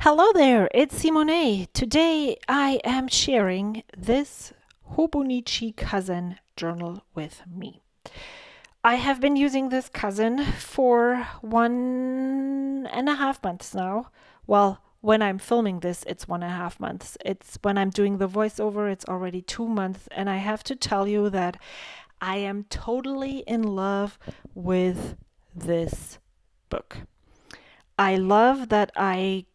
Hello there, it's Simone. Today I am sharing this Hobonichi Cousin journal with me. I have been using this cousin for 1.5 months now. Well, when I'm filming this, it's 1.5 months. It's when I'm doing the voiceover, it's already 2 months. And I have to tell you that I am totally in love with this book. I love that I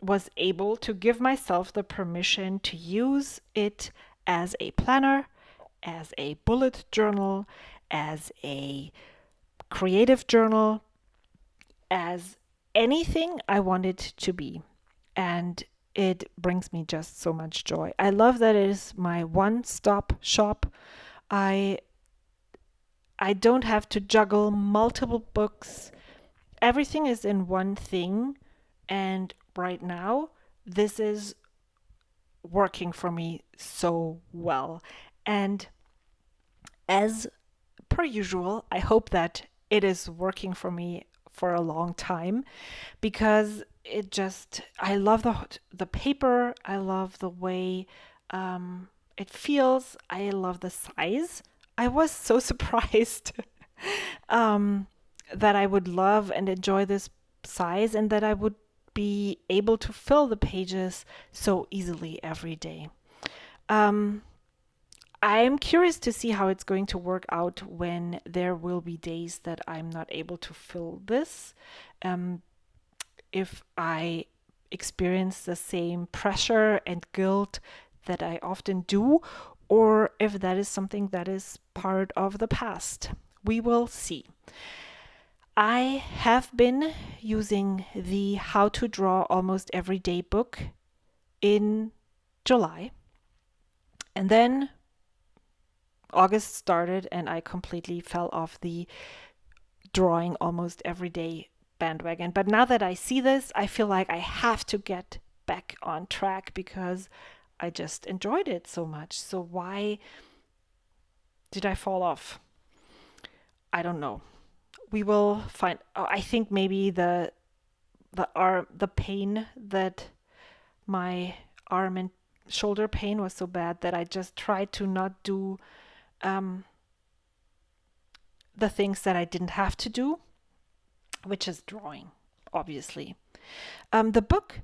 was able to give myself the permission to use it as a planner, as a bullet journal, as a creative journal, as anything I want it to be. And it brings me just so much joy. I love that it is my one-stop shop. I I don't have to juggle multiple books. Everything is in one thing, and right now this is working for me so well. And as per usual, I hope that it is working for me for a long time because I love the paper. I love the way it feels. I love the size. I was so surprised um, that I would love and enjoy this size and that I would be able to fill the pages so easily every day. Um, I'm curious to see how it's going to work out when there will be days that I'm not able to fill this. Um, if I experience the same pressure and guilt that I often do, or if that is something that is part of the past. We will see. I have been using the How to Draw Almost Everyday book in July, and then August started and I completely fell off the drawing almost every day bandwagon. But now that I see this, I feel like I have to get back on track because I just enjoyed it so much. So why did I fall off? I don't know. We will find. Oh, I think maybe the pain that my arm and shoulder pain was so bad that I just tried to not do um, the things that I didn't have to do, which is drawing, obviously. The book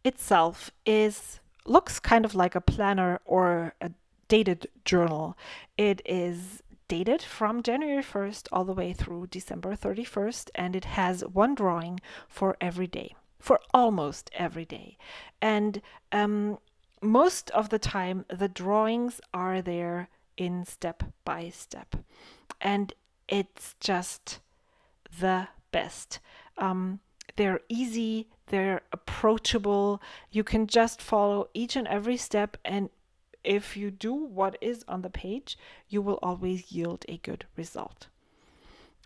itself is looks kind of like a planner or a dated journal. It is dated from January 1st all the way through December 31st, and it has one drawing for every day, for almost every day. And most of the time, the drawings are there in step by step. And it's just the best. They're easy, they're approachable. You can just follow each and every step, and if you do what is on the page, you will always yield a good result.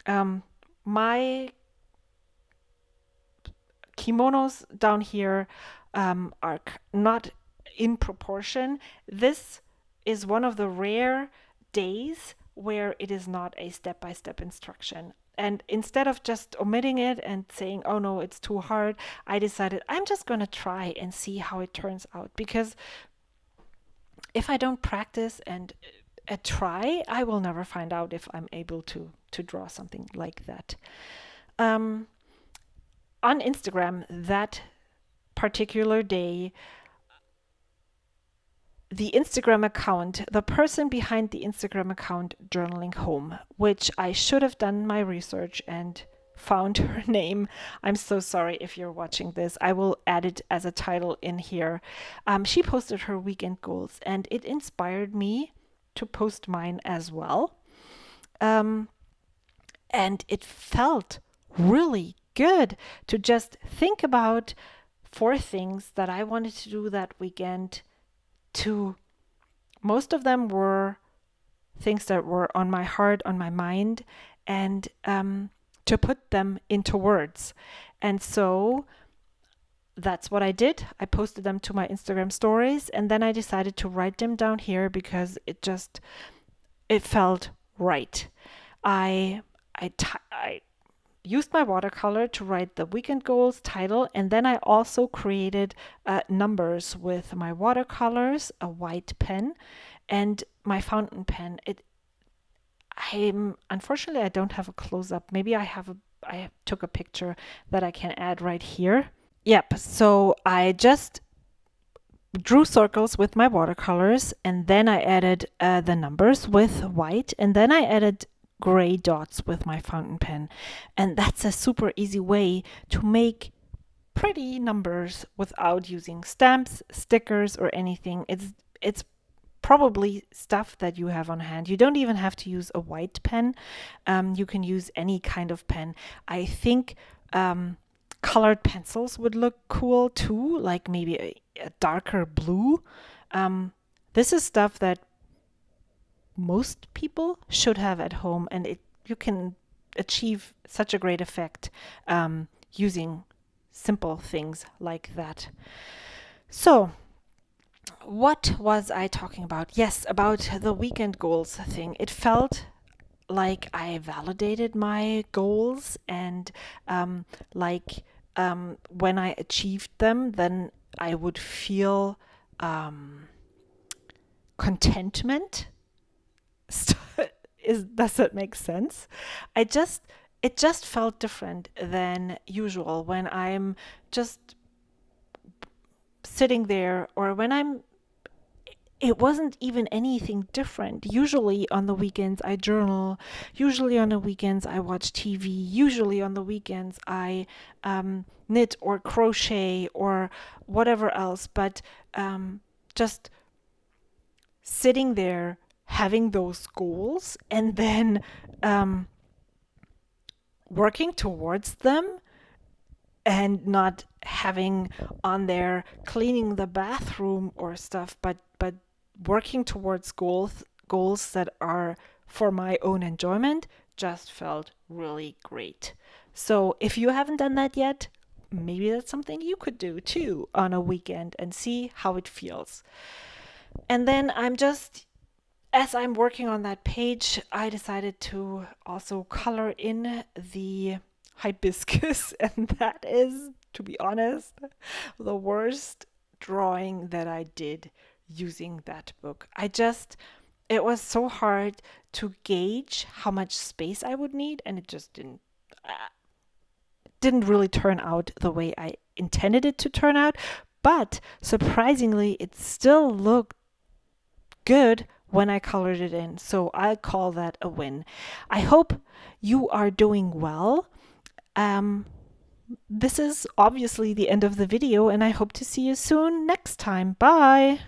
My kimonos down here are not in proportion. This is one of the rare days where it is not a step-by-step instruction. And instead of just omitting it and saying, oh no, it's too hard, I decided I'm just going to try and see how it turns out. Because if I don't practice and try, I will never find out if I'm able to draw something like that. On Instagram, that particular day, the Instagram account, the person behind the Instagram account, Journaling Home, which I should have done my research and found her name. I'm so sorry if you're watching this. I will add it as a title in here. She posted her weekend goals, and it inspired me to post mine as well. And it felt really good to just think about 4 things that I wanted to do that weekend. Most of them were things that were on my heart, on my mind, and to put them into words. And so that's what I did. I posted them to my Instagram stories, and then I decided to write them down here because it felt right. I used my watercolor to write the weekend goals title, and then I also created numbers with my watercolors, a white pen, and my fountain pen. I'm unfortunately I don't have a close up. Maybe I took a picture that I can add right here. Yep. So I just drew circles with my watercolors, and then I added the numbers with white, and then I added gray dots with my fountain pen. And that's a super easy way to make pretty numbers without using stamps, stickers, or anything. It's probably stuff that you have on hand. You don't even have to use a white pen. You can use any kind of pen. I think colored pencils would look cool too, like maybe a darker blue. This is stuff that most people should have at home, and you can achieve such a great effect using simple things like that. So, what was I talking about? Yes, about the weekend goals thing. It felt like I validated my goals, and like when I achieved them, then I would feel contentment. Does that make sense? I just it just felt different than usual when I'm just sitting there, or when it wasn't even anything different. Usually on the weekends I journal. Usually on the weekends I watch TV. Usually on the weekends I knit or crochet or whatever else. But just sitting there having those goals and then working towards them, and not having on there cleaning the bathroom or stuff, but working towards goals that are for my own enjoyment, just felt really great. So if you haven't done that yet, maybe that's something you could do too on a weekend and see how it feels. And then as I'm working on that page, I decided to also color in the hibiscus, and that is, to be honest, the worst drawing that I did using that book. It was so hard to gauge how much space I would need, and it just didn't really turn out the way I intended it to turn out. But surprisingly, it still looked good when I colored it in. So I call that a win. I hope you are doing well. This is obviously the end of the video, and I hope to see you soon next time. Bye!